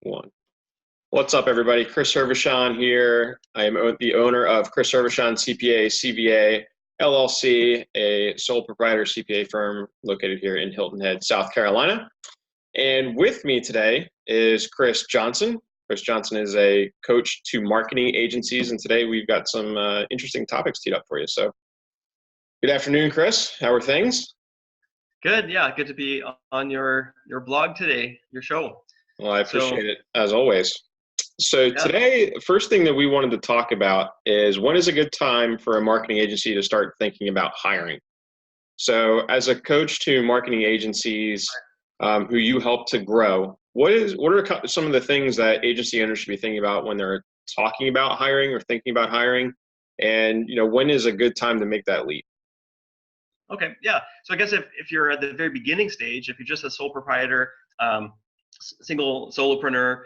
One. What's up, everybody? Chris Hervishon here. I am the owner of Chris Hervishon CPA CVA LLC, a sole proprietor CPA firm located here in Hilton Head, South Carolina. And with me today is Chris Johnson. Chris Johnson is a coach to marketing agencies, and today we've got some interesting topics teed up for you. So, good afternoon, Chris. How are things? Good, yeah, good to be on your blog today, your show. Well, I appreciate it, as always. So Yeah. today, first thing that we wanted to talk about is when is a good time for a marketing agency to start thinking about hiring? So as a coach to marketing agencies who you help to grow, what are some of the things that agency owners should be thinking about when they're talking about hiring or thinking about hiring? And when is a good time to make that leap? Okay, yeah. So I guess if you're at the very beginning stage, if you're just a sole proprietor, single solopreneur,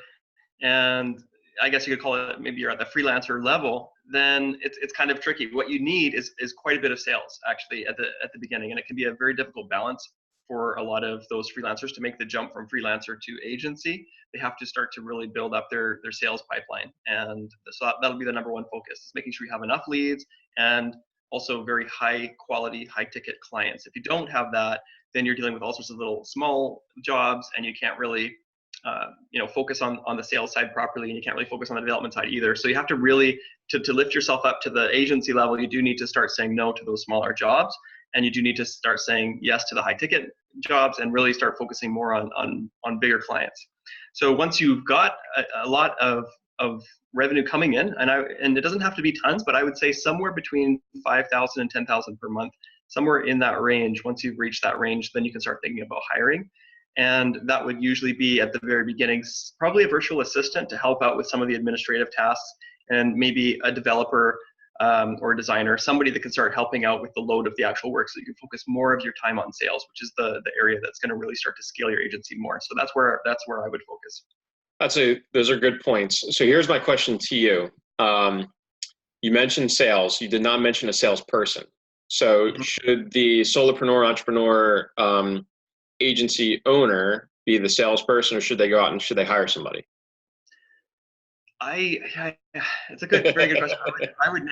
and I guess you could call it, maybe you're at the freelancer level, then it's kind of tricky. What you need is quite a bit of sales actually at the beginning, and it can be a very difficult balance for a lot of those freelancers to make the jump from freelancer to agency. They have to start to really build up their sales pipeline, and so that'll be the number one focus, is making sure you have enough leads and also very high quality, high ticket clients. If you don't have that, then you're dealing with all sorts of little small jobs, and you can't really focus on the sales side properly, and you can't really focus on the development side either. So you have to really, to lift yourself up to the agency level, you do need to start saying no to those smaller jobs, and you do need to start saying yes to the high ticket jobs, and really start focusing more on bigger clients. So once you've got a lot of revenue coming in, and it doesn't have to be tons, but I would say somewhere between 5,000 and 10,000 per month, somewhere in that range. Once you've reached that range, then you can start thinking about hiring. And that would usually be at the very beginning, probably a virtual assistant to help out with some of the administrative tasks, and maybe a developer or a designer, somebody that can start helping out with the load of the actual work, so you can focus more of your time on sales, which is the area that's going to really start to scale your agency more. So that's where I would focus. Those are good points. So here's my question to you. You mentioned sales. You did not mention a salesperson. So should the solopreneur, entrepreneur, agency owner be the salesperson, or should they go out and should they hire somebody? It's a very good question. I would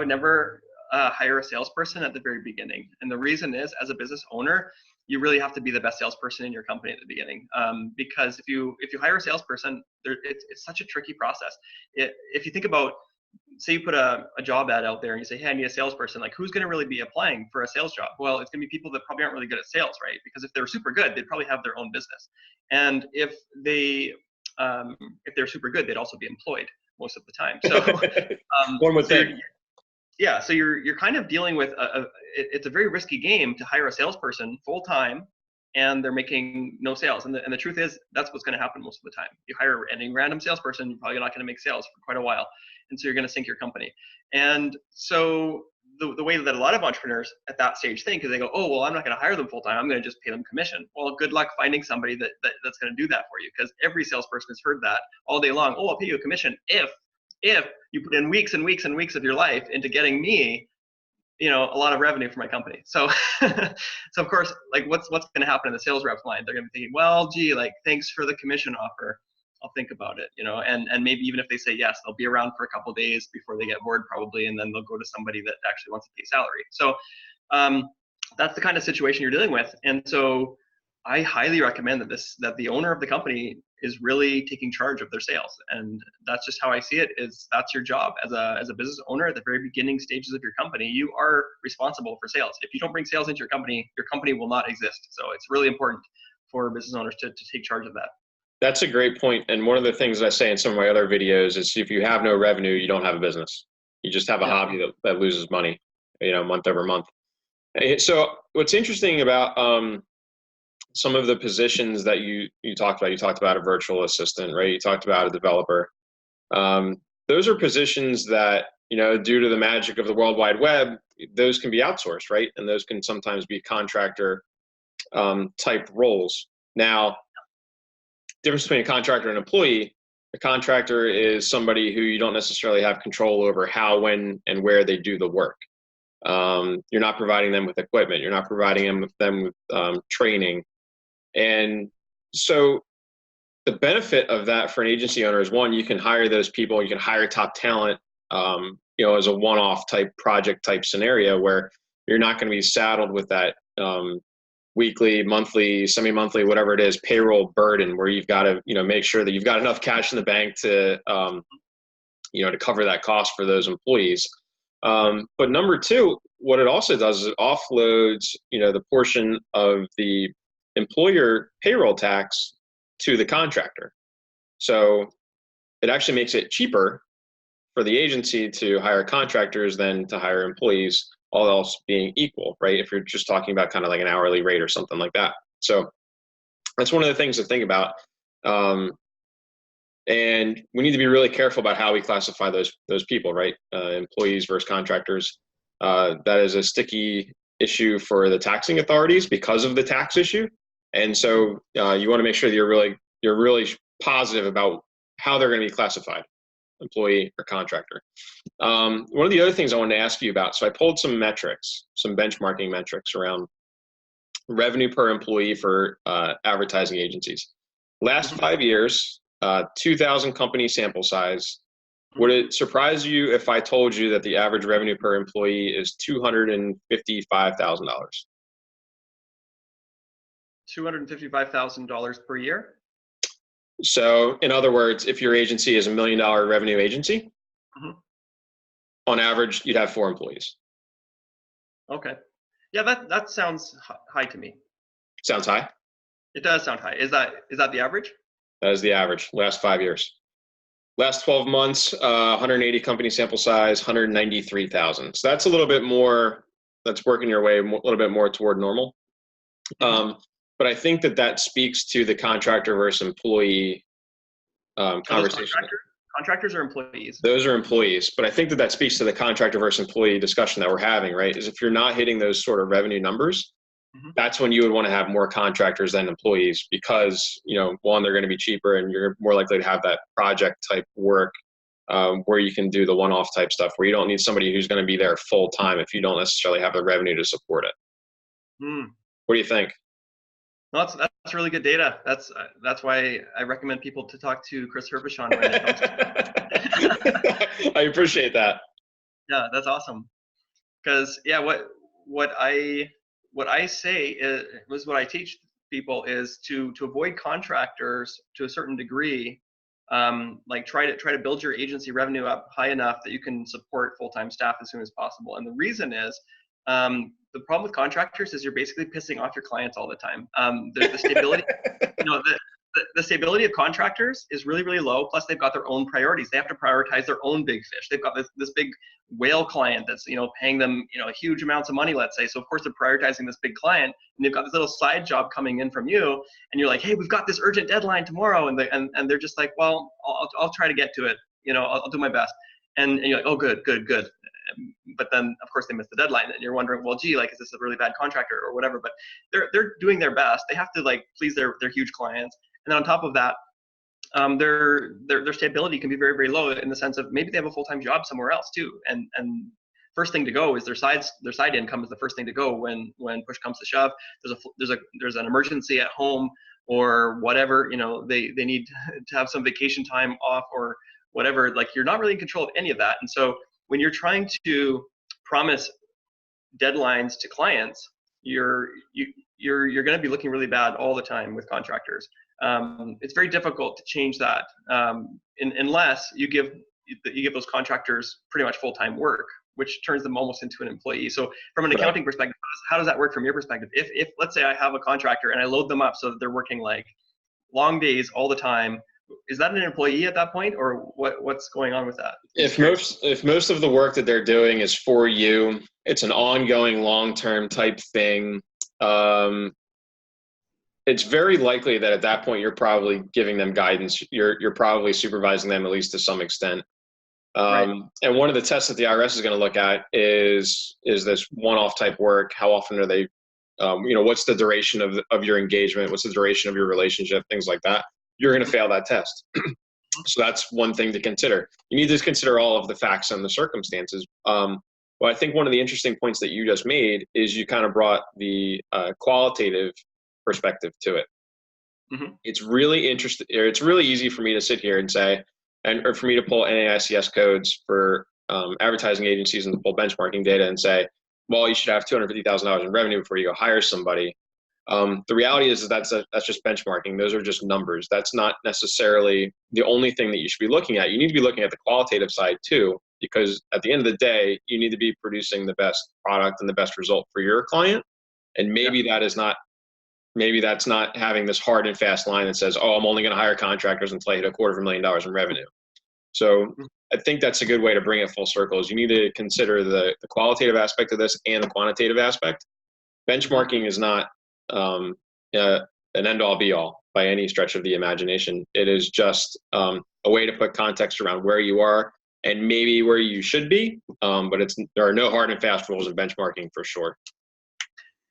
never hire a salesperson at the very beginning. And the reason is, as a business owner, you really have to be the best salesperson in your company at the beginning. Because if you hire a salesperson, it's such a tricky process. If you think about, say you put a job ad out there and you say, hey, I need a salesperson, like who's going to really be applying for a sales job? Well, it's going to be people that probably aren't really good at sales, right? Because if they're super good, they'd probably have their own business. And if they're super good, they'd also be employed most of the time. So one would think. Yeah, so you're kind of dealing with it's a very risky game to hire a salesperson full time, and they're making no sales. And the truth is, that's what's going to happen most of the time. You hire any random salesperson, you're probably not going to make sales for quite a while, and so you're going to sink your company. And so the way that a lot of entrepreneurs at that stage think is they go, oh, well, I'm not going to hire them full time. I'm going to just pay them commission. Well, good luck finding somebody that's going to do that for you, because every salesperson has heard that all day long. Oh, I'll pay you a commission if you put in weeks and weeks and weeks of your life into getting me, a lot of revenue for my company. So, so of course, like what's going to happen in the sales rep's mind? They're going to be thinking, well, gee, like thanks for the commission offer. I'll think about it, and maybe even if they say yes, they'll be around for a couple of days before they get bored probably, and then they'll go to somebody that actually wants to pay salary. So that's the kind of situation you're dealing with. And so I highly recommend that the owner of the company is really taking charge of their sales. And that's just how I see it, is that's your job as a business owner at the very beginning stages of your company. You are responsible for sales. If you don't bring sales into your company will not exist. So it's really important for business owners to take charge of that. That's a great point. And one of the things I say in some of my other videos is, if you have no revenue, you don't have a business. You just have a hobby that loses money, month over month. So what's interesting about some of the positions that you talked about a virtual assistant, right? You talked about a developer. Those are positions that, due to the magic of the World Wide Web, those can be outsourced, right? And those can sometimes be contractor type roles. Now, difference between a contractor and an employee: a contractor is somebody who you don't necessarily have control over how, when, and where they do the work. You're not providing them with equipment. You're not providing them with training. And so the benefit of that for an agency owner is, one, you can hire those people, you can hire top talent, as a one-off type project type scenario where you're not going to be saddled with that weekly, monthly, semi-monthly, whatever it is, payroll burden where you've got to, make sure that you've got enough cash in the bank to, to cover that cost for those employees. But number two, what it also does is it offloads, the portion of the employer payroll tax to the contractor. So it actually makes it cheaper for the agency to hire contractors than to hire employees, all else being equal, right? If you're just talking about kind of like an hourly rate or something like that. So that's one of the things to think about. And we need to be really careful about how we classify those people, right? Employees versus contractors. That is a sticky issue for the taxing authorities because of the tax issue. And so you want to make sure that you're really positive about how they're going to be classified, employee or contractor. One of the other things I wanted to ask you about, so I pulled some metrics, some benchmarking metrics around revenue per employee for advertising agencies. Last 5 years, 2,000 company sample size. Would it surprise you if I told you that the average revenue per employee is $255,000? $255,000 per year? So in other words, if your agency is $1 million revenue agency, on average, you'd have 4 employees. Okay. Yeah, that sounds high to me. Sounds high? It does sound high. Is that the average? That is the average, last 5 years. Last 12 months, 180 company sample size, 193,000. So that's a little bit more, that's working your way a little bit more toward normal. But I think that speaks to the contractor versus employee conversation. Contractors or employees? Those are employees. But I think that speaks to the contractor versus employee discussion that we're having, right? Is if you're not hitting those sort of revenue numbers, that's when you would want to have more contractors than employees because, one, they're going to be cheaper and you're more likely to have that project type work where you can do the one-off type stuff where you don't need somebody who's going to be there full time if you don't necessarily have the revenue to support it. What do you think? Well, that's really good data. That's why I recommend people to talk to Chris Herbishon when it comes to I appreciate that. Yeah, that's awesome. Because what I say is what I teach people is to avoid contractors to a certain degree. Like try to build your agency revenue up high enough that you can support full-time staff as soon as possible. And the reason is the problem with contractors is you're basically pissing off your clients all the time. The stability, the stability of contractors is really, really low. Plus, they've got their own priorities. They have to prioritize their own big fish. They've got this big whale client that's paying them huge amounts of money, let's say. So of course they're prioritizing this big client, and they've got this little side job coming in from you, and you're like, hey, we've got this urgent deadline tomorrow, and they're just like, well, I'll try to get to it. I'll do my best. And you're like, oh, good. But then, of course, they miss the deadline, and you're wondering, well, gee, like, is this a really bad contractor or whatever? But they're doing their best. They have to please their huge clients, and then on top of that, their stability can be very, very low in the sense of maybe they have a full-time job somewhere else too, and first thing to go is their side income is the first thing to go when push comes to shove. There's an emergency at home or whatever. They need to have some vacation time off or whatever. Like, you're not really in control of any of that, and so when you're trying to promise deadlines to clients, you're going to be looking really bad all the time with contractors. It's very difficult to change that unless you give those contractors pretty much full-time work, which turns them almost into an employee. So from an accounting perspective, how does that work from your perspective? If let's say I have a contractor and I load them up so that they're working like long days all the time, is that an employee at that point, or what's going on with that? If most of the work that they're doing is for you, it's an ongoing long-term type thing. It's very likely that at that point you're probably giving them guidance. You're probably supervising them at least to some extent. And one of the tests that the IRS is going to look at is this one-off type work. How often are they? What's the duration of your engagement? What's the duration of your relationship? Things like that. You're going to fail that test. So that's one thing to consider. You need to consider all of the facts and the circumstances. Well, I think one of the interesting points that you just made is you kind of brought the qualitative perspective to it. Hmm. It's really interesting, or it's really easy for me to sit here and say, or for me to pull NAICS codes for advertising agencies and to pull benchmarking data and say, well, you should have $250,000 in revenue before you go hire somebody. The reality is that's just benchmarking. Those are just numbers. That's not necessarily the only thing that you should be looking at. You need to be looking at the qualitative side too, because at the end of the day, you need to be producing the best product and the best result for your client. And Yeah. maybe that's not having this hard and fast line that says, oh, I'm only going to hire contractors until I hit $250,000 in revenue. So Mhm. I think that's a good way to bring it full circle is you need to consider the qualitative aspect of this and the quantitative aspect. Mhm. Benchmarking is not um, uh, an end all be all by any stretch of the imagination. It is just a way to put context around where you are and maybe where you should be. But there are no hard and fast rules in benchmarking for sure.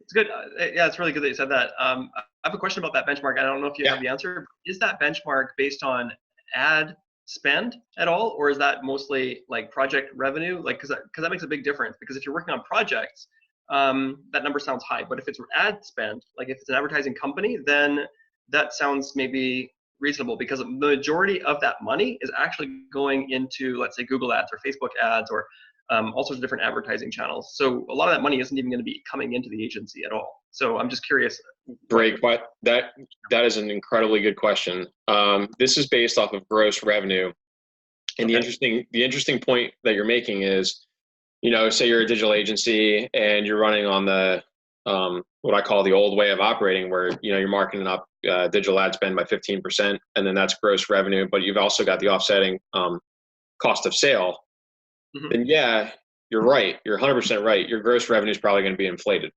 It's good. Yeah, it's really good that you said that. I have a question about that benchmark. I don't know if you Yeah. have the answer. Is that benchmark based on ad spend at all, or is that mostly like project revenue? Like, because that makes a big difference. Because if you're working on projects, that number sounds high. But if it's ad spend, like if it's an advertising company, then that sounds maybe reasonable because the majority of that money is actually going into, let's say, Google ads or Facebook ads or all sorts of different advertising channels. So a lot of that money isn't even going to be coming into the agency at all. So I'm just curious what. Great, but that is an incredibly good question. This is based off of gross revenue, and Okay. the interesting point that you're making is, say you're a digital agency and you're running on the what I call the old way of operating, where you're marketing up digital ad spend by 15%, and then that's gross revenue, but you've also got the offsetting cost of sale. Hmm. Then yeah, you're right. You're 100% right. Your gross revenue is probably going to be inflated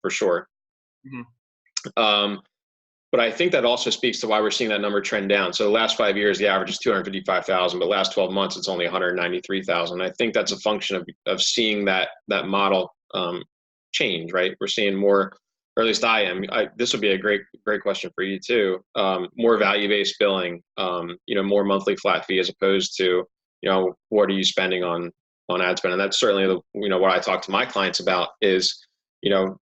for sure. Hmm. Um, But I think that also speaks to why we're seeing that number trend down. So the last 5 years, the average is 255,000, but last 12 months, it's only 193,000. I think that's a function of seeing that more change, right? We're seeing more, or at least I am. This would be a great question for you too. More value-based billing, more monthly flat fee as opposed to, what are you spending on ad spend? And that's certainly what I talk to my clients about is, you know,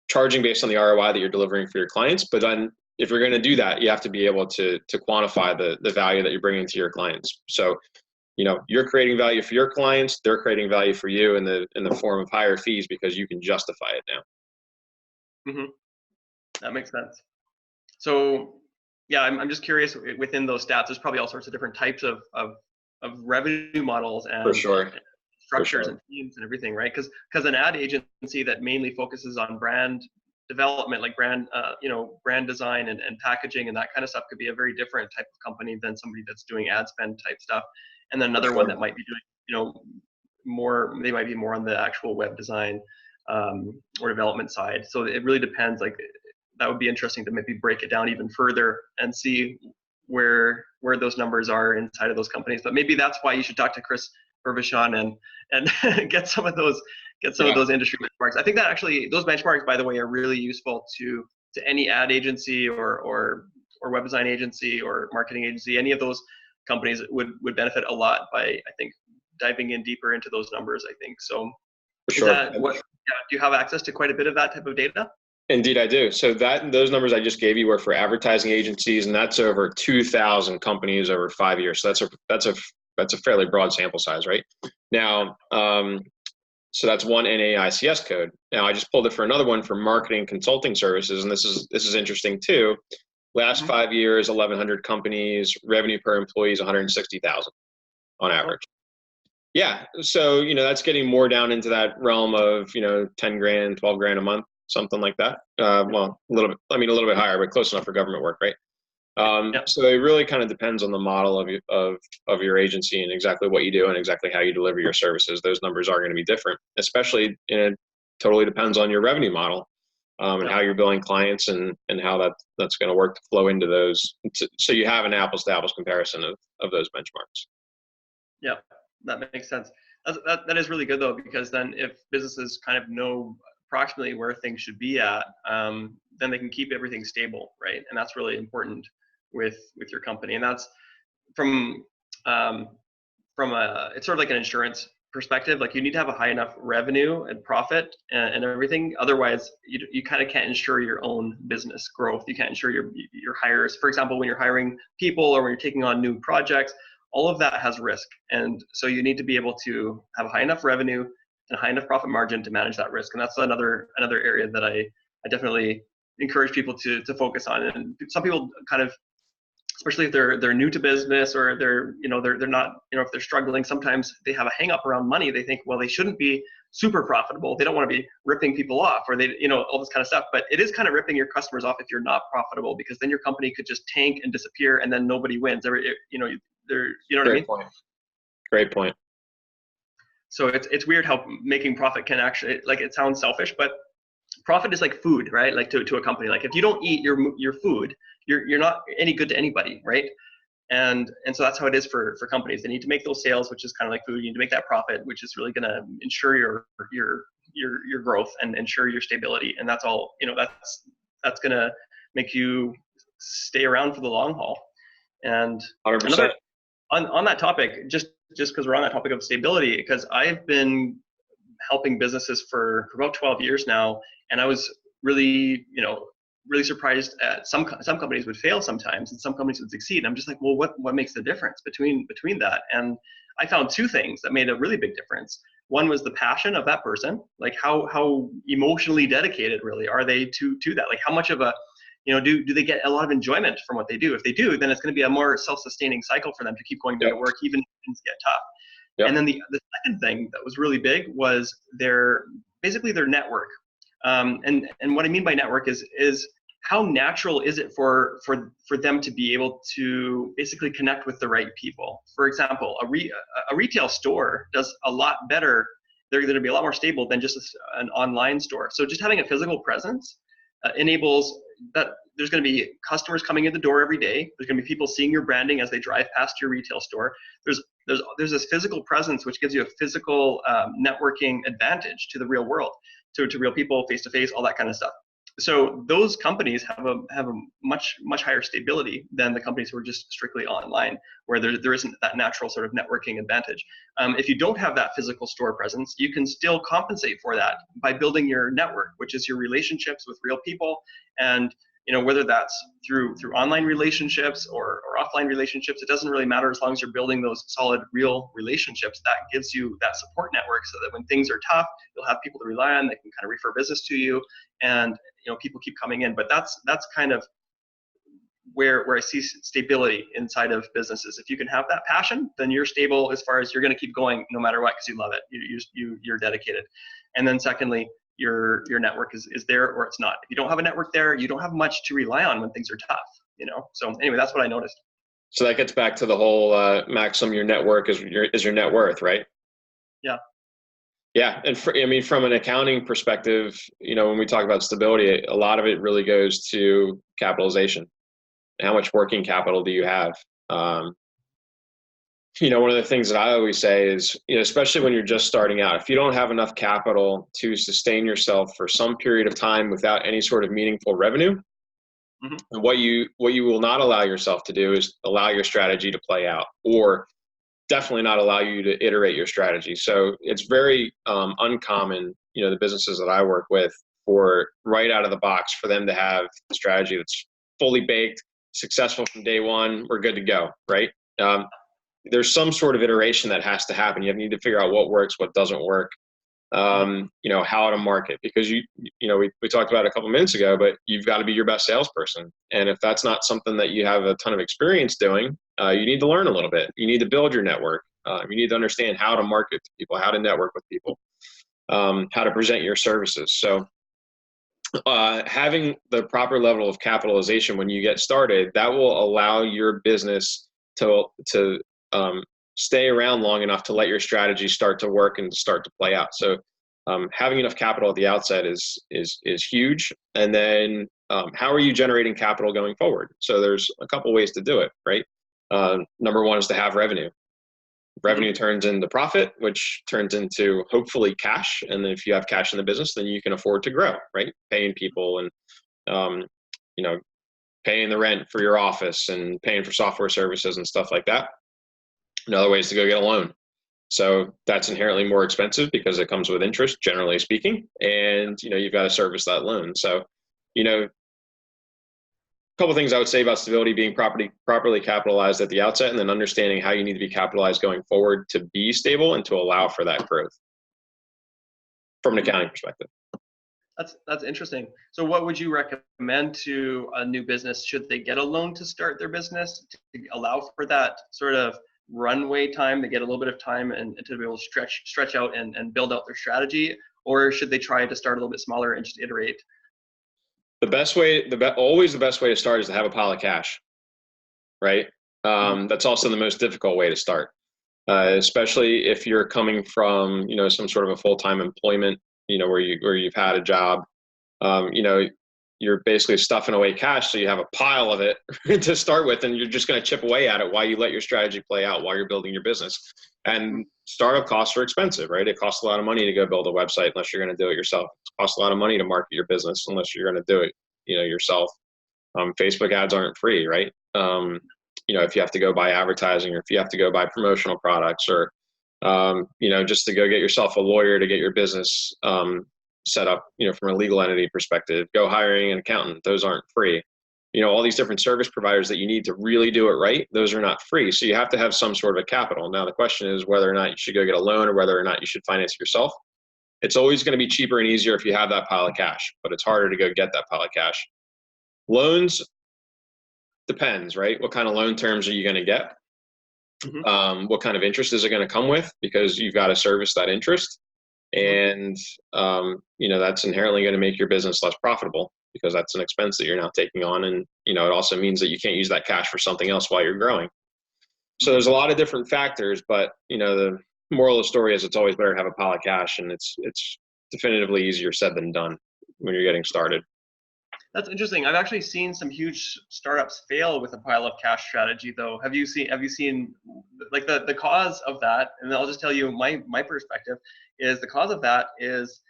charging based on the ROI that you're delivering for your clients. But then if you're going to do that, you have to be able to quantify the value that you're bringing to your clients. So, you're creating value for your clients, they're creating value for you in the form of higher fees because you can justify it now. Hmm. That makes sense. So yeah, I'm just curious within those stats, there's probably all sorts of different types of revenue models For and sure. For structures sure. and teams and everything, right? Because an ad agency that mainly focuses on brand development, like brand design and packaging and that kind of stuff, could be a very different type of company than somebody that's doing ad spend type stuff. And then For another one sure. that might be doing, they might be more on the actual web design or development side. So it really depends. Like that would be interesting to maybe break it down even further and see where those numbers are inside of those companies. But maybe that's why you should talk to Chris Burbishon and get some of those Yeah. industry benchmarks. I think that actually those benchmarks, by the way, are really useful to any ad agency or web design agency or marketing agency. Any of those companies would benefit a lot by, I think, diving in deeper into those numbers. I think so. For Is sure. that what? Yeah, do you have access to quite a bit of that type of data? Indeed, I do. So those numbers I just gave you were for advertising agencies, and that's over 2,000 companies over 5 years. So that's a fairly broad sample size, right? Now, so that's one NAICS code. Now I just pulled it for another one for marketing consulting services, and this is interesting too. Last Mm-hmm. 5 years, 1,100 companies, revenue per employee is 160,000 on Oh, average. Yeah, so that's getting more down into that realm of 10 grand, 12 grand a month, something like that. Well, a little bit. I mean, a little bit higher, but close enough for government work, right? yeah, So it really kind of depends on the model of your agency and exactly what you do and exactly how you deliver your services. Those numbers are going to be different, especially it totally depends on your revenue model and yeah, how you're billing clients and how that's going to work to flow into those. So you have an apples to apples comparison of those benchmarks. yeah. That makes sense. That is really good though, because then if businesses kind of know approximately where things should be at, then they can keep everything stable, right? And that's really important with your company. And that's from um, it's sort of like an insurance perspective, like you need to have a high enough revenue and profit and everything. Otherwise, you kind of can't ensure your own business growth. You can't ensure your hires. For example, when you're hiring people or when you're taking on new projects, all of that has risk. And so you need to be able to have a high enough revenue and a high enough profit margin to manage that risk. And that's another area that I definitely encourage people to focus on. And some people kind of, especially if they're new to business or they're not, if they're struggling, sometimes they have a hang up around money. They think, well, they shouldn't be super profitable. They don't want to be ripping people off, or they, all this kind of stuff. But it is kind of ripping your customers off if you're not profitable, because then your company could just tank and disappear, and then nobody wins. What I mean? Great point. So it's weird how making profit can actually, like, it sounds selfish, but profit is like food, right? Like to a company, like if you don't eat your food, you're not any good to anybody, right? And so that's how it is for companies. They need to make those sales, which is kind of like food. You need to make that profit, which is really going to ensure your growth and ensure your stability. And that's all, that's going to make you stay around for the long haul. And 100%. On that topic, just because we're on that topic of stability, because I've been helping businesses for about 12 years now, and I was really surprised at some companies would fail sometimes and some companies would succeed. And I'm just like, well, what makes the difference between that? And I found two things that made a really big difference. One was the passion of that person, like how emotionally dedicated really are they to that? Like how much of a, do they get a lot of enjoyment from what they do? If they do, then it's going to be a more self-sustaining cycle for them to keep going to work, even if things get tough. Yep. And then the second thing that was really big was their network. And what I mean by network is how natural is it for them to be able to basically connect with the right people? For example, a retail store does a lot better. They're going to be a lot more stable than just an online store. So just having a physical presence enables that there's going to be customers coming in the door every day. There's going to be people seeing your branding as they drive past your retail store. There's this physical presence, which gives you a physical networking advantage to the real world, to real people, face to face, all that kind of stuff. So those companies have a much higher stability than the companies who are just strictly online, where there isn't that natural sort of networking advantage. If you don't have that physical store presence, you can still compensate for that by building your network, which is your relationships with real people. And whether that's through online relationships or offline relationships, it doesn't really matter, as long as you're building those solid real relationships. That gives you that support network, so that when things are tough, you'll have people to rely on. They can kind of refer business to you, and people keep coming in. But that's kind of where I see stability inside of businesses. If you can have that passion, then you're stable as far as you're going to keep going no matter what, because you love it. You're dedicated. And then secondly, your network is there or it's not. If you don't have a network there, you don't have much to rely on when things are tough, So anyway, that's what I noticed. So that gets back to the whole maximum your network is your net worth, right? Yeah. Yeah. And from an accounting perspective, when we talk about stability, a lot of it really goes to capitalization. How much working capital do you have? One of the things that I always say is, especially when you're just starting out, if you don't have enough capital to sustain yourself for some period of time without any sort of meaningful revenue, mm-hmm. what you will not allow yourself to do is allow your strategy to play out, or definitely not allow you to iterate your strategy. So it's very uncommon, the businesses that I work with, for right out of the box for them to have a strategy that's fully baked, successful from day one, we're good to go, right? There's some sort of iteration that has to happen. You need to figure out what works, what doesn't work, how to market, because we talked about it a couple minutes ago, but you've got to be your best salesperson. And if that's not something that you have a ton of experience doing, you need to learn a little bit. You need to build your network. You need to understand how to market to people, how to network with people, how to present your services. So having the proper level of capitalization when you get started, that will allow your business to stay around long enough to let your strategy start to work and start to play out. So having enough capital at the outset is huge. And then how are you generating capital going forward? So there's a couple ways to do it, right? Number one is to have revenue. Revenue turns into profit, which turns into hopefully cash. And then if you have cash in the business, then you can afford to grow, right? Paying people and, paying the rent for your office and paying for software services and stuff like that. Another way is to go get a loan. So that's inherently more expensive because it comes with interest, generally speaking, and you've got to service that loan. So, a couple of things I would say about stability: being properly capitalized at the outset, and then understanding how you need to be capitalized going forward to be stable and to allow for that growth from an accounting perspective. That's interesting. So what would you recommend to a new business? Should they get a loan to start their business to allow for that sort of runway time, to get a little bit of time and to be able to stretch out and build out their strategy? Or should they try to start a little bit smaller and just iterate? The best way, always the best way to start is to have a pile of cash, right? That's also the most difficult way to start, especially if you're coming from, some sort of a full-time employment, where you've had a job. You're basically stuffing away cash, so you have a pile of it to start with, and you're just going to chip away at it while you let your strategy play out while you're building your business. And startup costs are expensive, right? It costs a lot of money to go build a website unless you're going to do it yourself. It costs a lot of money to market your business unless you're going to do it, yourself. Facebook ads aren't free, right? If you have to go buy advertising, or if you have to go buy promotional products, or just to go get yourself a lawyer to get your business set up, from a legal entity perspective, go hiring an accountant. Those aren't free. All these different service providers that you need to really do it right, those are not free. So you have to have some sort of a capital. Now, the question is whether or not you should go get a loan or whether or not you should finance it yourself. It's always going to be cheaper and easier if you have that pile of cash, but it's harder to go get that pile of cash. Loans, depends, right? What kind of loan terms are you going to get? What kind of interest is it going to come with? Because you've got to service that interest. And, that's inherently going to make your business less profitable because that's an expense that you're now taking on. And, it also means that you can't use that cash for something else while you're growing. So there's a lot of different factors, but, the moral of the story is it's always better to have a pile of cash, and it's definitively easier said than done when you're getting started. That's interesting. I've actually seen some huge startups fail with a pile of cash strategy, though. Have you seen like the cause of that? And I'll just tell you my perspective is the cause of that is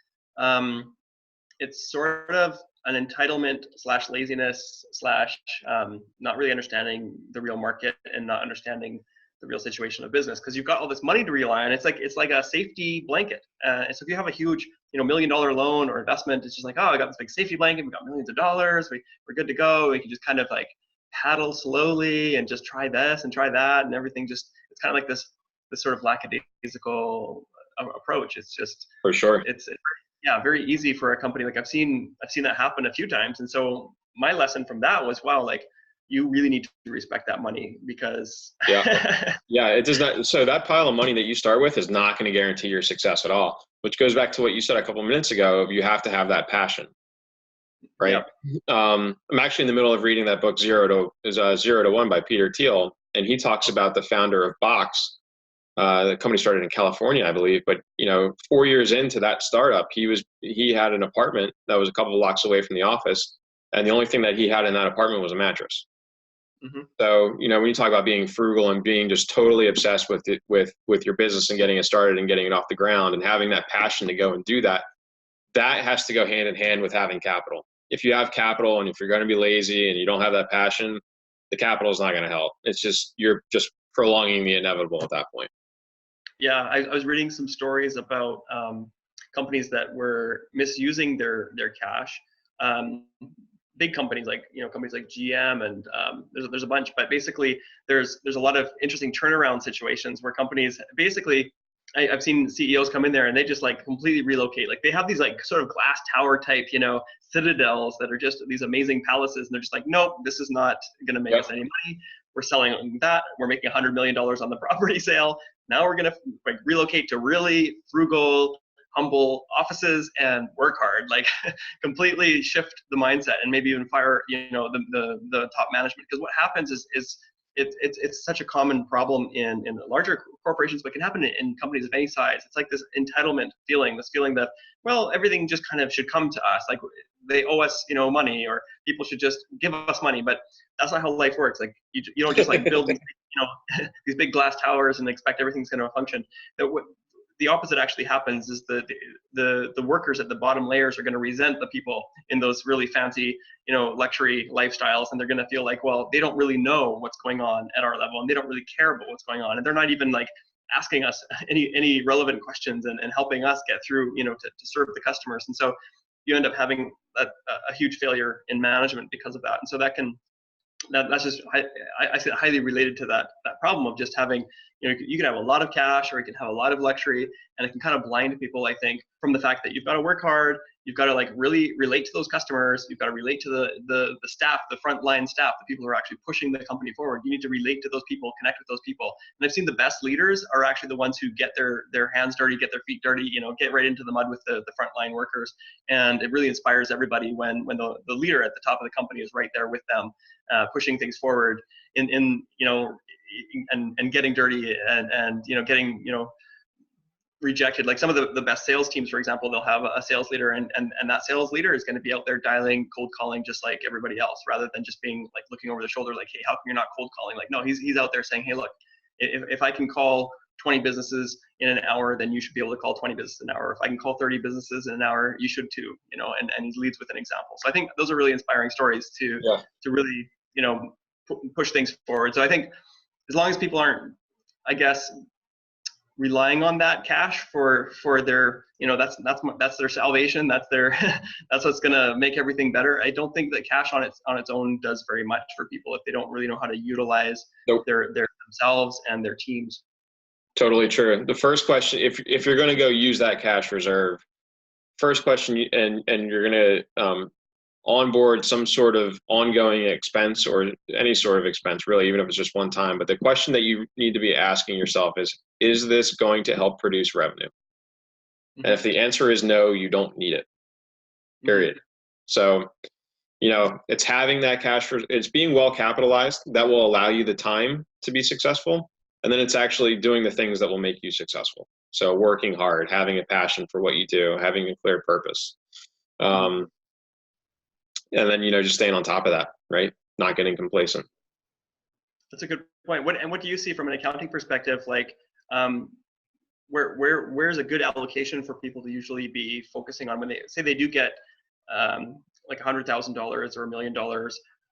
it's sort of an entitlement / laziness / not really understanding the real market and not understanding the real situation of business, because you've got all this money to rely on. It's like a safety blanket. And so if you have a huge, $1 million loan or investment, it's just like, oh, I got this big safety blanket. We got millions of dollars. We're good to go. We can just kind of like paddle slowly and just try this and try that, and everything it's kind of like this sort of lackadaisical approach. It's just for sure. It's very easy for a company. Like I've seen that happen a few times. And so my lesson from that was, wow, like, you really need to respect that money, because it does not. So that pile of money that you start with is not going to guarantee your success at all, which goes back to what you said a couple of minutes ago. You have to have that passion, right? I'm actually in the middle of reading that book, Zero to One by Peter Thiel. And he talks about the founder of Box. The company started in California, I believe, but 4 years into that startup, he had an apartment that was a couple of blocks away from the office. And the only thing that he had in that apartment was a mattress. So, when you talk about being frugal and being just totally obsessed with your business and getting it started and getting it off the ground and having that passion to go and do that, that has to go hand in hand with having capital. If you have capital and if you're going to be lazy and you don't have that passion, the capital is not going to help. It's just, you're just prolonging the inevitable at that point. Yeah. I was reading some stories about companies that were misusing their cash. Big companies like companies like GM and there's a bunch, but basically there's a lot of interesting turnaround situations where companies basically, I've seen CEOs come in there and they just like completely relocate. Like they have these like sort of glass tower type citadels that are just these amazing palaces, and they're just like, nope, this is not going to make us any money. We're selling that. We're making $100 million on the property sale. Now we're going to like relocate to really frugal, humble offices and work hard, like completely shift the mindset, and maybe even fire the top management. Because what happens is it's such a common problem in the larger corporations, but it can happen in companies of any size. It's like this entitlement feeling, this feeling that, well, everything just kind of should come to us, like they owe us money, or people should just give us money. But that's not how life works. Like you don't just like build these these big glass towers and expect everything's going to function. The opposite actually happens is the workers at the bottom layers are going to resent the people in those really fancy, luxury lifestyles. And they're going to feel like, well, they don't really know what's going on at our level, and they don't really care about what's going on. And they're not even like asking us any relevant questions and helping us get through, to serve the customers. And so you end up having a huge failure in management because of that. And so that's just, I see it highly related to that problem of just having, you can have a lot of cash or you can have a lot of luxury, and it can kind of blind people, I think, from the fact that you've got to work hard, you've got to like really relate to those customers, you've got to relate to the staff, the frontline staff, the people who are actually pushing the company forward. You need to relate to those people, connect with those people. And I've seen the best leaders are actually the ones who get their hands dirty, get their feet dirty, get right into the mud with the frontline workers. And it really inspires everybody when the leader at the top of the company is right there with them, pushing things forward and getting dirty and getting rejected. Like some of the best sales teams, for example, they'll have a sales leader, and that sales leader is going to be out there dialing, cold calling just like everybody else, rather than just being like looking over the shoulder like, hey, how come you're not cold calling? Like, no, he's out there saying, hey, look, if I can call 20 businesses in an hour, then you should be able to call 20 businesses in an hour. If I can call 30 businesses in an hour, you should too, and he leads with an example. So I think those are really inspiring stories to really, push things forward. So I think as long as people aren't, I guess, relying on that cash for their, that's their salvation, that's their that's what's going to make everything better. I don't think that cash on its own does very much for people if they don't really know how to utilize their themselves and their teams. Totally true. The first question, if you're going to go use that cash reserve, first question, and you're going to onboard some sort of ongoing expense or any sort of expense, really, even if it's just one time. But the question that you need to be asking yourself is this going to help produce revenue? Mm-hmm. And if the answer is no, you don't need it, period. Mm-hmm. So, it's having that cash, it's being well capitalized that will allow you the time to be successful. And then it's actually doing the things that will make you successful. So working hard, having a passion for what you do, having a clear purpose. And then, just staying on top of that, right? Not getting complacent. That's a good point. What do you see from an accounting perspective? Like, where's a good allocation for people to usually be focusing on when they say they do get like $100,000 or $1 million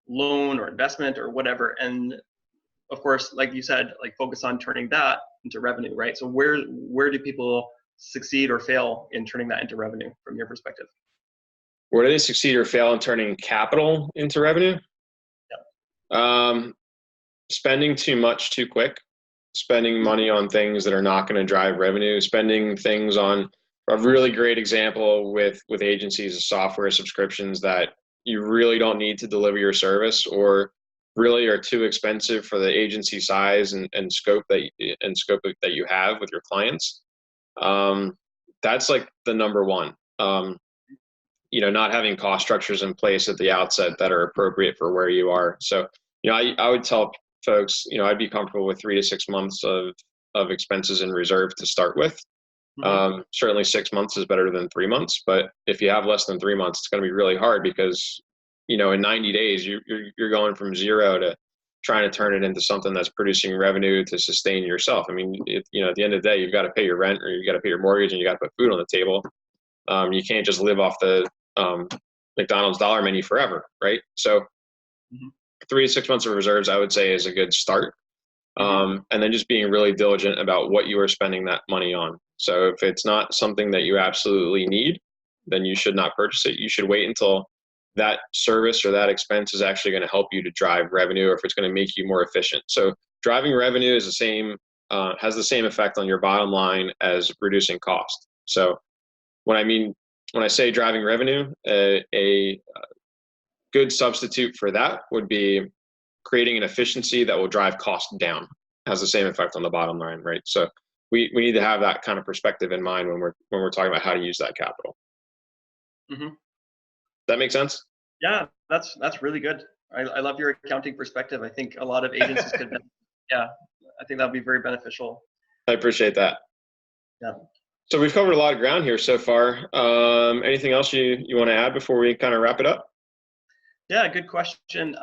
loan or investment or whatever? And of course, like you said, like focus on turning that into revenue, right? So where do people succeed or fail in turning that into revenue from your perspective? Where do they succeed or fail in turning capital into revenue? Yeah. Spending too much too quick, spending money on things that are not going to drive revenue, spending things on a really great example with agencies of software subscriptions that you really don't need to deliver your service or really are too expensive for the agency size and scope that you have with your clients. That's like the number one. Not having cost structures in place at the outset that are appropriate for where you are. So, I would tell folks, I'd be comfortable with 3 to 6 months of expenses in reserve to start with. Mm-hmm. Certainly 6 months is better than 3 months, but if you have less than 3 months, it's going to be really hard because, in 90 days, you're going from zero to trying to turn it into something that's producing revenue to sustain yourself. I mean, at the end of the day, you've got to pay your rent or you've got to pay your mortgage and you got to put food on the table. You can't just live off the McDonald's dollar menu forever, right? So 3 to 6 months of reserves, I would say, is a good start. And then just being really diligent about what you are spending that money on. So if it's not something that you absolutely need, then you should not purchase it. You should wait until that service or that expense is actually going to help you to drive revenue, or if it's going to make you more efficient. So driving revenue is has the same effect on your bottom line as reducing cost. So when I say driving revenue, a good substitute for that would be creating an efficiency that will drive cost down. Has the same effect on the bottom line, right? So we need to have that kind of perspective in mind when we're talking about how to use that capital. Mm-hmm. That make sense? Yeah, that's really good. I love your accounting perspective. I think a lot of agencies could, I think that would be very beneficial. I appreciate that. Yeah. So we've covered a lot of ground here so far. Anything else you want to add before we kind of wrap it up? Yeah, good question.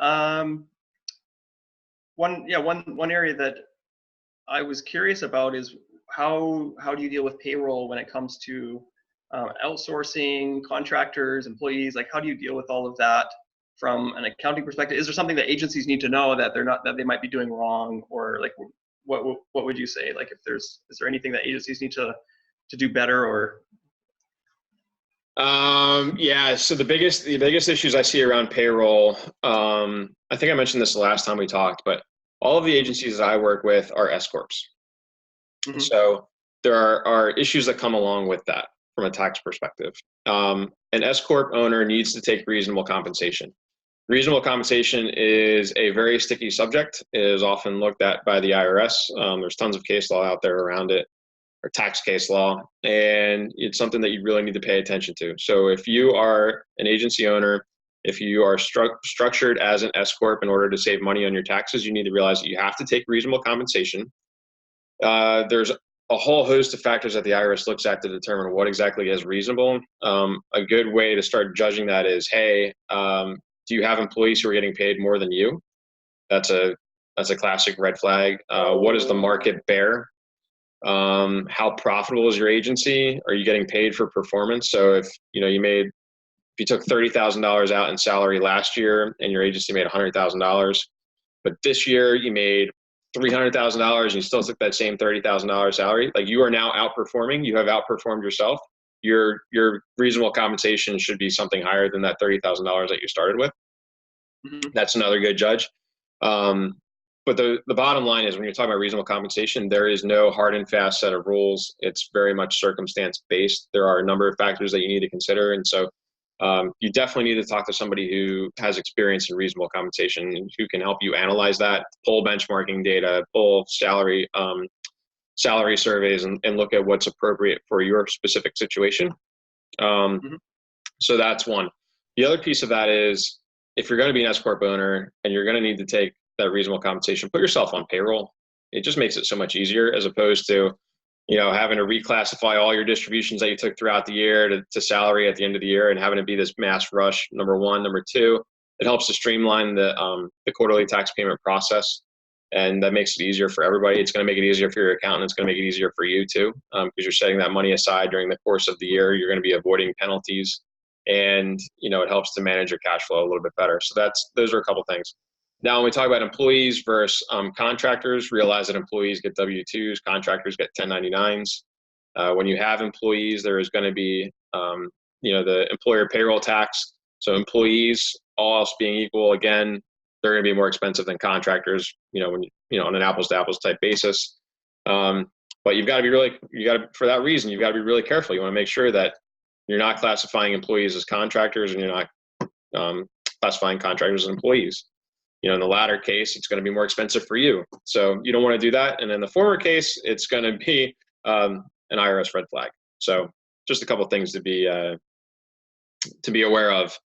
One area that I was curious about is how do you deal with payroll when it comes to outsourcing, contractors, employees? Like, how do you deal with all of that from an accounting perspective? Is there something that agencies need to know that they might be doing wrong, or like what would you say? Like, is there anything that agencies need to do better, or? Yeah. So the biggest issues I see around payroll, I think I mentioned this the last time we talked, but all of the agencies that I work with are S corps. Mm-hmm. So there are issues that come along with that from a tax perspective. An S corp owner needs to take reasonable compensation. Reasonable compensation is a very sticky subject. It is often looked at by the IRS. There's tons of case law out there around it, or tax case law, and it's something that you really need to pay attention to. So if you are an agency owner, if you are structured as an S corp in order to save money on your taxes, you need to realize that you have to take reasonable compensation. There's a whole host of factors that the IRS looks at to determine what exactly is reasonable. A good way to start judging that is, hey, do you have employees who are getting paid more than you? That's a classic red flag. What does the market bear? How profitable is your agency? Are you getting paid for performance? So if you took $30,000 out in salary last year and your agency made $100,000, but this year you made $300,000 and you still took that same $30,000 salary, like, you are now outperforming. You have outperformed yourself. Your reasonable compensation should be something higher than that $30,000 that you started with. Mm-hmm. That's another good judge. But the bottom line is, when you're talking about reasonable compensation, there is no hard and fast set of rules. It's very much circumstance based. There are a number of factors that you need to consider. And so you definitely need to talk to somebody who has experience in reasonable compensation and who can help you analyze that, pull benchmarking data, pull salary surveys, and look at what's appropriate for your specific situation. Mm-hmm. So that's one. The other piece of that is, if you're going to be an S corp owner and you're going to need to take that reasonable compensation, put yourself on payroll. It just makes it so much easier, as opposed to, having to reclassify all your distributions that you took throughout the year to salary at the end of the year, and having to be this mass rush. Number one. Number two, it helps to streamline the quarterly tax payment process, and that makes it easier for everybody. It's going to make it easier for your accountant. It's going to make it easier for you too, because you're setting that money aside during the course of the year. You're going to be avoiding penalties, and it helps to manage your cash flow a little bit better. So those are a couple things. Now, when we talk about employees versus contractors, realize that employees get W-2s, contractors get 1099s. When you have employees, there is going to be, the employer payroll tax. So employees, all else being equal, again, they're going to be more expensive than contractors, on an apples to apples type basis. But you've got to for that reason, you've got to be really careful. You want to make sure that you're not classifying employees as contractors, and you're not classifying contractors as employees. In the latter case, it's going to be more expensive for you. So you don't want to do that. And in the former case, it's going to be an IRS red flag. So just a couple of things to be aware of,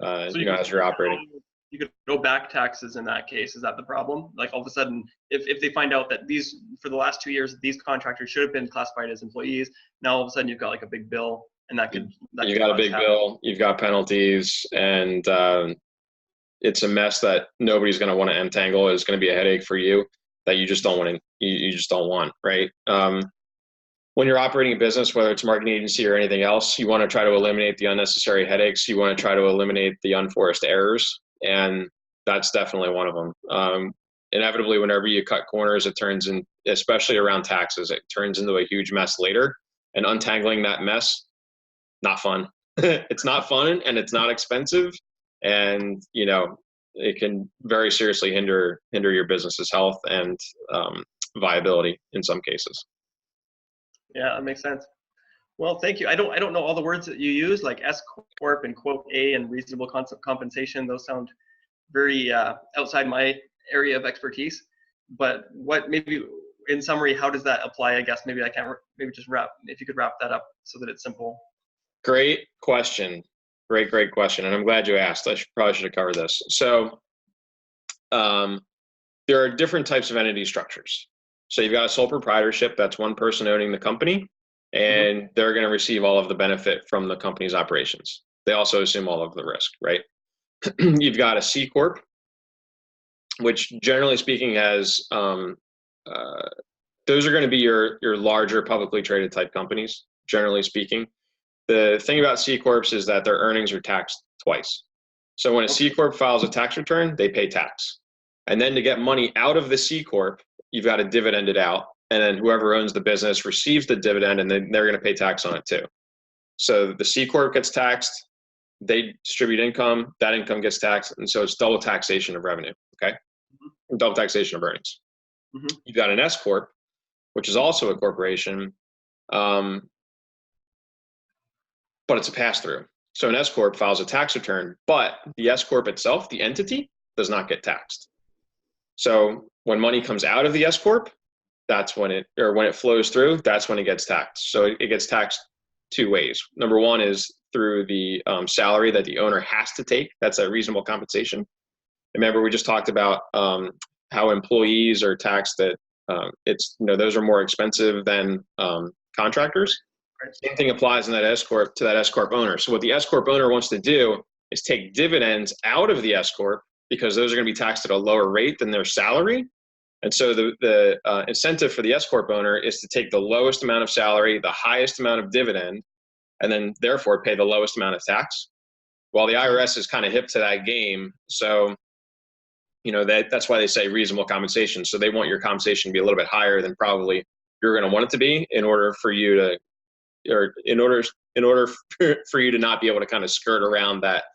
as you're operating. You could go back taxes in that case. Is that the problem? Like, all of a sudden, if they find out that for the last 2 years, these contractors should have been classified as employees, now all of a sudden you've got like a big bill, and you've got a big bill, you've got penalties, and it's a mess that nobody's going to want to untangle. It's going to be a headache for you that you just don't want to, you just don't want, right? When you're operating a business, whether it's a marketing agency or anything else, you want to try to eliminate the unnecessary headaches. You want to try to eliminate the unforced errors. And that's definitely one of them. Inevitably, whenever you cut corners, it turns in, especially around taxes, it turns into a huge mess later. And untangling that mess, not fun. It's not fun, and it's not expensive. And it can very seriously hinder your business's health and viability in some cases. Yeah, that makes sense. Well, thank you. I don't know all the words that you use, like S corp and quote A and reasonable compensation. Those sound very outside my area of expertise. But maybe in summary, how does that apply? I guess maybe I can't. Maybe just if you could wrap that up so that it's simple. Great question. Great question. And I'm glad you asked. Probably should have covered this. So there are different types of entity structures. So you've got a sole proprietorship. That's one person owning the company, and they're going to receive all of the benefit from the company's operations. They also assume all of the risk, right? You've got a C corp, which generally speaking has, those are going to be your larger publicly traded type companies, generally speaking. The thing about C corps is that their earnings are taxed twice. So when a C corp files a tax return, they pay tax. And then to get money out of the C corp, you've got to dividend it out, and then whoever owns the business receives the dividend, and then they're going to pay tax on it too. So the C corp gets taxed, they distribute income, that income gets taxed, and so it's double taxation of revenue. Okay, double taxation of earnings. You've got an S corp, which is also a corporation, but it's a pass through. So an S corp files a tax return, but the S corp itself, the entity, does not get taxed. So when money comes out of the S corp, that's when when it flows through, that's when it gets taxed. So it gets taxed two ways. Number one is through the salary that the owner has to take. That's a reasonable compensation. Remember, we just talked about how employees are taxed. That those are more expensive than contractors. Same thing applies in that S corp to that S corp owner. So what the S corp owner wants to do is take dividends out of the S corp, because those are going to be taxed at a lower rate than their salary. And so the incentive for the S corp owner is to take the lowest amount of salary, the highest amount of dividend, and then therefore pay the lowest amount of tax. While the IRS is kind of hip to that game, so that's why they say reasonable compensation. So they want your compensation to be a little bit higher than probably you're going to want it to be in order for you to, or in order for you to not be able to kind of skirt around that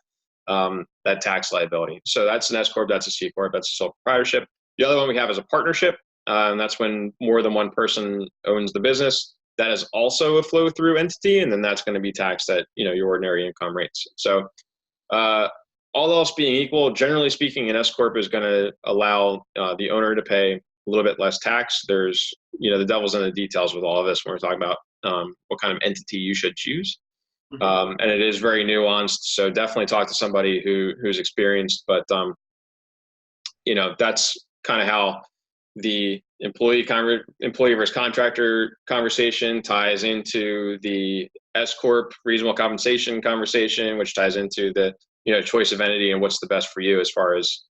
tax liability. So that's an S corp, that's a C corp, that's a sole proprietorship. The other one we have is a partnership, and that's when more than one person owns the business. That is also a flow through entity, and then that's going to be taxed at your ordinary income rates. So all else being equal, generally speaking, an S corp is going to allow the owner to pay a little bit less tax. There's the devil's in the details with all of this when we're talking about what kind of entity you should choose. And it is very nuanced. So definitely talk to somebody who's experienced, but that's kind of how the employee versus contractor conversation ties into the S corp reasonable compensation conversation, which ties into the choice of entity and what's the best for you as far as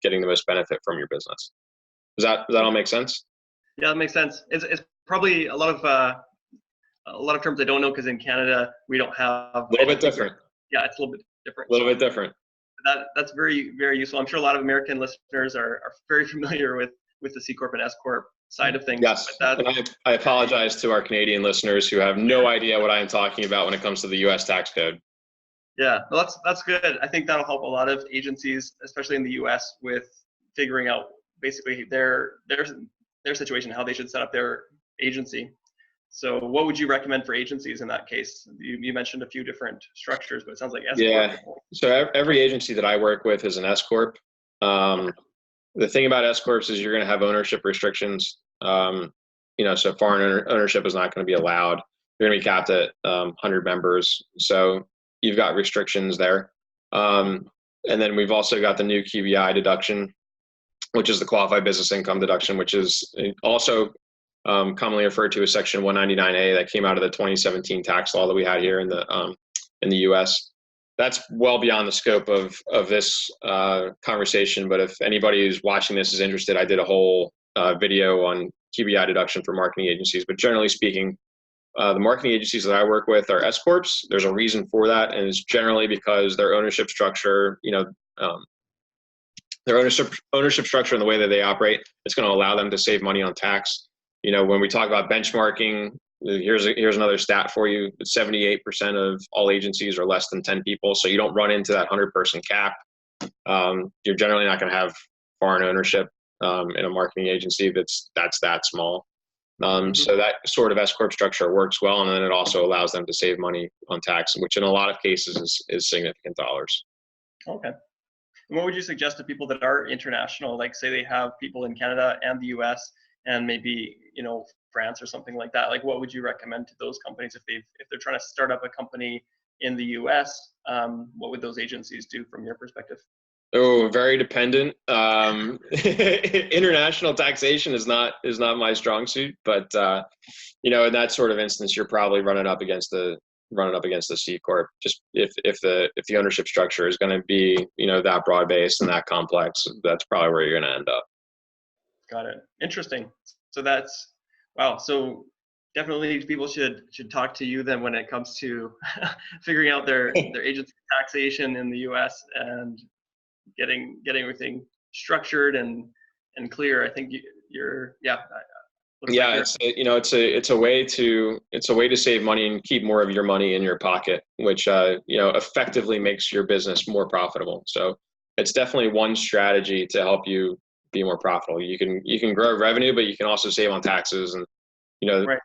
getting the most benefit from your business. Does that all make sense? Yeah, that makes sense. It's probably a lot of terms I don't know, because in Canada we don't have a little bit different. Yeah, it's a little bit different. A little bit different. That's very, very useful. I'm sure a lot of American listeners are very familiar with the C corp and S corp side of things. Yes, and I apologize to our Canadian listeners who have no idea what I am talking about when it comes to the U.S. tax code. Yeah, well, that's good. I think that'll help a lot of agencies, especially in the U.S., with figuring out basically their situation, how they should set up their agency. So what would you recommend for agencies in that case? You mentioned a few different structures, but it sounds like S corp. Yeah, so every agency that I work with is an S corp. The thing about S corps is you're going to have ownership restrictions. So foreign ownership is not going to be allowed. You're going to be capped at 100 members. So you've got restrictions there. And then we've also got the new QBI deduction, which is the qualified business income deduction, which is also commonly referred to as Section 199A, that came out of the 2017 tax law that we had here in the U.S. That's well beyond the scope of this conversation, but if anybody who's watching this is interested, I did a whole video on QBI deduction for marketing agencies. But generally speaking, the marketing agencies that I work with are S corps. There's a reason for that, and it's generally because their ownership structure, their ownership structure and the way that they operate, it's going to allow them to save money on tax. When we talk about benchmarking, here's another stat for you. 78% of all agencies are less than 10 people. So you don't run into that 100-person cap. You're generally not going to have foreign ownership in a marketing agency that's that small. So that sort of S corp structure works well, and then it also allows them to save money on tax, which in a lot of cases is significant dollars. Okay. And what would you suggest to people that are international, like say they have people in Canada and the US and maybe France or something like that? Like, what would you recommend to those companies if they're trying to start up a company in the US? What would those agencies do from your perspective? Oh, very dependent. International taxation is not my strong suit, but in that sort of instance, you're probably running up against the C corp. Just if the ownership structure is going to be that broad based and that complex, that's probably where you're going to end up. Got it. Interesting. So that's wow. So definitely people should talk to you then when it comes to figuring out their agency taxation in the US and getting everything structured and clear. I think yeah. Looks like Yeah, it's a way to save money and keep more of your money in your pocket, which effectively makes your business more profitable. So it's definitely one strategy to help you be more profitable. You can grow revenue, but you can also save on taxes, and right.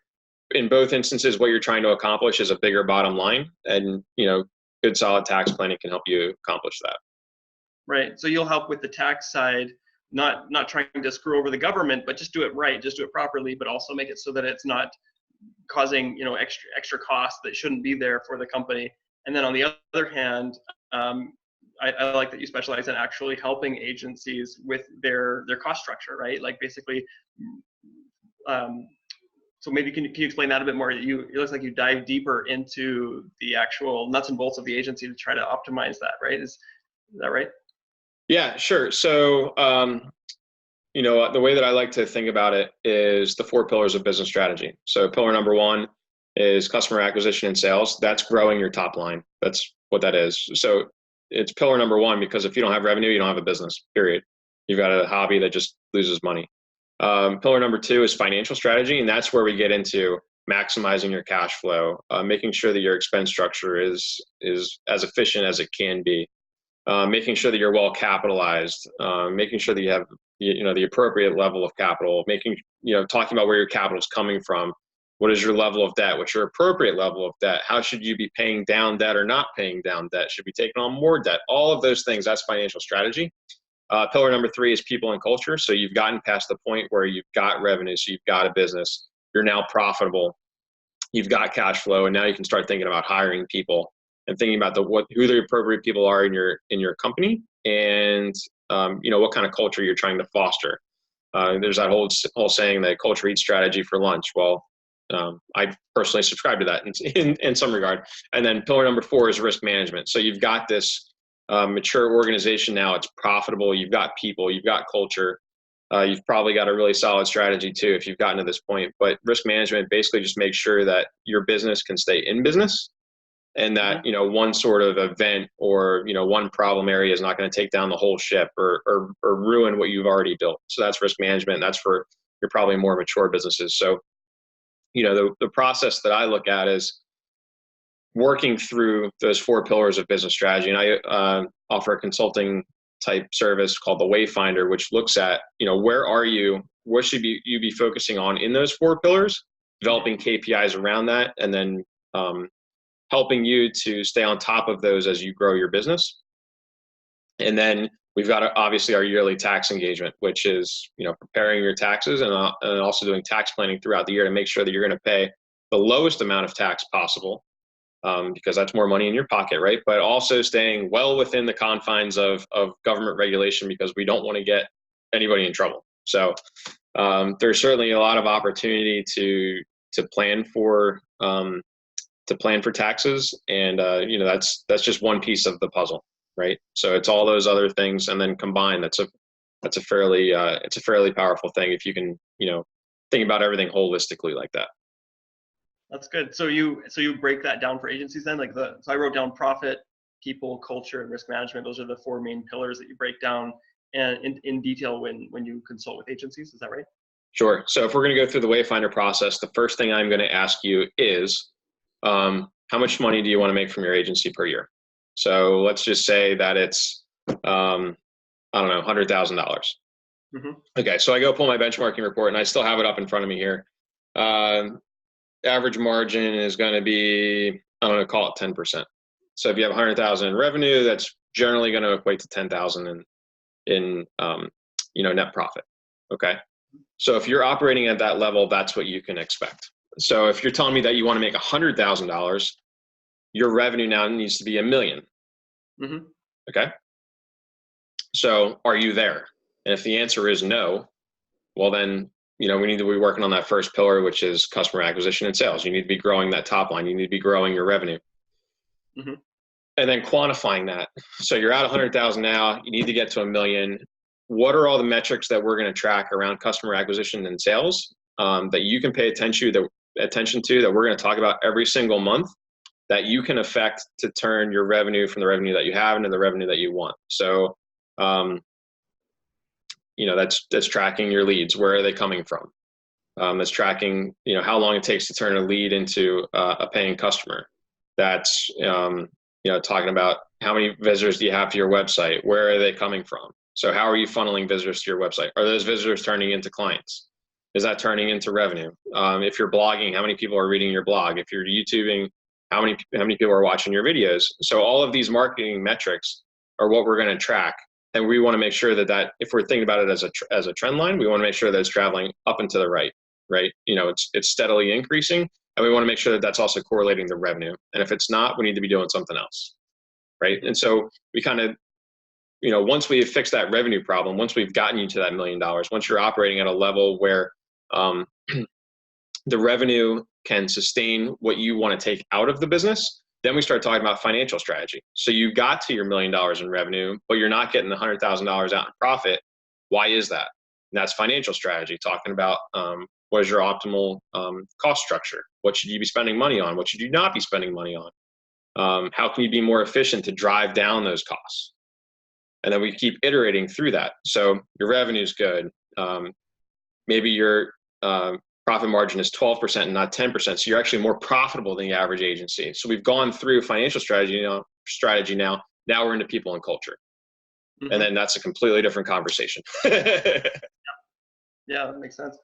in both instances, what you're trying to accomplish is a bigger bottom line, and good solid tax planning can help you accomplish that. Right. So you'll help with the tax side, not trying to screw over the government, but just do it right, just do it properly, but also make it so that it's not causing extra costs that shouldn't be there for the company. And then on the other hand, I like that you specialize in actually helping agencies with their cost structure, right? Like basically, so maybe can you explain that a bit more? It looks like you dive deeper into the actual nuts and bolts of the agency to try to optimize that, right? Is that right? Yeah, sure. So, the way that I like to think about it is the four pillars of business strategy. So pillar number one is customer acquisition and sales. That's growing your top line. That's what that is. So it's pillar number one, because if you don't have revenue, you don't have a business, period. You've got a hobby that just loses money. Pillar number two is financial strategy. And that's where we get into maximizing your cash flow, making sure that your expense structure is as efficient as it can be. Making sure that you're well capitalized, making sure that you have the appropriate level of capital, talking about where your capital is coming from. What is your level of debt? What's your appropriate level of debt? How should you be paying down debt or not paying down debt? Should be taking on more debt? All of those things, that's financial strategy. Pillar number three is people and culture. So you've gotten past the point where you've got revenue, so you've got a business, you're now profitable, you've got cash flow, and now you can start thinking about hiring people and thinking about who the appropriate people are in your company, and what kind of culture you're trying to foster. There's that whole saying that culture eats strategy for lunch. Well, I personally subscribe to that in some regard. And then pillar number four is risk management. So you've got this mature organization now. It's profitable. You've got people. You've got culture. You've probably got a really solid strategy too if you've gotten to this point. But risk management basically just makes sure that your business can stay in business, and that one sort of event or one problem area is not going to take down the whole ship or ruin what you've already built. So that's risk management. That's for your probably more mature businesses. So the process that I look at is working through those four pillars of business strategy. And I offer a consulting type service called the Wayfinder, which looks at where are you, what should you be focusing on in those four pillars, developing KPIs around that, and then helping you to stay on top of those as you grow your business. And then we've got obviously our yearly tax engagement, which is preparing your taxes and also doing tax planning throughout the year to make sure that you're going to pay the lowest amount of tax possible, because that's more money in your pocket, right? But also staying well within the confines of government regulation, because we don't want to get anybody in trouble. So there's certainly a lot of opportunity to plan for taxes, and that's just one piece of the puzzle, right? So it's all those other things, and then combined, that's a fairly powerful thing if you can think about everything holistically like that. That's good. So you break that down for agencies then, so I wrote down profit, people, culture, and risk management. Those are the four main pillars that you break down and in detail when you consult with agencies. Is that right? Sure. So if we're going to go through the Wayfinder process, the first thing I'm going to ask you is, how much money do you want to make from your agency per year? So let's just say that it's, I don't know, $100,000. Mm-hmm. Okay. So I go pull my benchmarking report, and I still have it up in front of me here. Average margin is going to be, I'm going to call it 10%. So if you have 100,000 in revenue, that's generally going to equate to 10,000 in net profit. Okay. So if you're operating at that level, that's what you can expect. So if you're telling me that you want to make $100,000, your revenue now needs to be $1 million. Mm-hmm. Okay. So are you there? And if the answer is no, well then, we need to be working on that first pillar, which is customer acquisition and sales. You need to be growing that top line. You need to be growing your revenue. Mm-hmm. And then quantifying that. So you're at 100,000 now, you need to get to $1 million. What are all the metrics that we're going to track around customer acquisition and sales that you can pay attention to, that we're going to talk about every single month, that you can affect to turn your revenue from the revenue that you have into the revenue that you want? So that's tracking your leads. Where are they coming from? That's tracking, how long it takes to turn a lead into a paying customer. That's, talking about how many visitors do you have to your website? Where are they coming from? So how are you funneling visitors to your website? Are those visitors turning into clients? Is that turning into revenue? If you're blogging, how many people are reading your blog? If you're YouTubing, how many people are watching your videos? So all of these marketing metrics are what we're going to track. And we want to make sure that if we're thinking about it as a trend line, we want to make sure that it's traveling up and to the right. It's steadily increasing, and we want to make sure that that's also correlating to revenue. And if it's not, we need to be doing something else, right? And so we kind of, once we have fixed that revenue problem, once we've gotten you to that $1 million, once you're operating at a level where the revenue can sustain what you want to take out of the business, then we start talking about financial strategy. So you got to your $1 million in revenue, but you're not getting the $100,000 out in profit. Why is that? And that's financial strategy, talking about what is your optimal cost structure? What should you be spending money on? What should you not be spending money on? How can you be more efficient to drive down those costs? And then we keep iterating through that. So your revenue is good. Maybe your profit margin is 12% and not 10%. So you're actually more profitable than the average agency. So we've gone through financial strategy now. Now we're into people and culture. Mm-hmm. And then that's a completely different conversation. Yeah, that makes sense.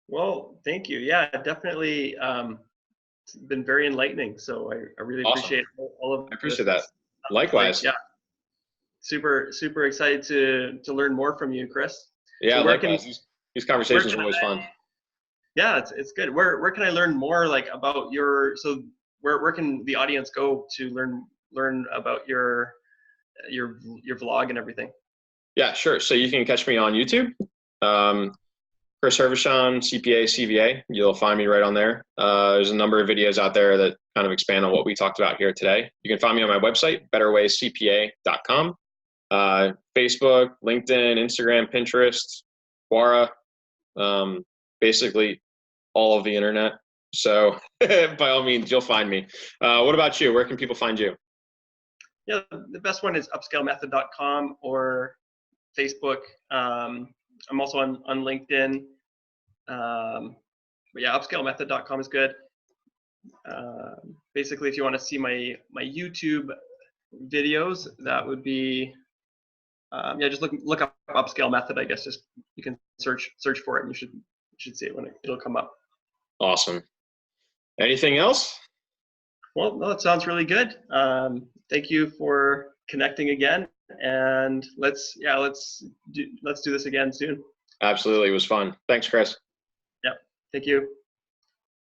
Well, thank you. Yeah, definitely it's been very enlightening. So I really appreciate all of I appreciate that. Likewise. Yeah. Super, super excited to learn more from you, Chris. Yeah, so likewise. These conversations are always fun. Yeah, it's good. Where can I learn more about where can the audience go to learn about your vlog and everything? Yeah, sure. So you can catch me on YouTube. Chris Hervishon, CPA, CVA. You'll find me right on there. There's a number of videos out there that kind of expand on what we talked about here today. You can find me on my website, betterwayscpa.com. Facebook, LinkedIn, Instagram, Pinterest, Quora, basically all of the internet. So by all means, you'll find me. What about you? Where can people find you? Yeah, the best one is upscalemethod.com or Facebook. I'm also on LinkedIn. But yeah, upscalemethod.com is good. Basically, if you want to see my YouTube videos, that would be just look up Upscale Method. I guess just you can search for it, and you should see it when it'll come up. Awesome. Anything else? Well, no, it sounds really good. Thank you for connecting again, and let's do this again soon. Absolutely, it was fun. Thanks, Chris. Yeah, thank you.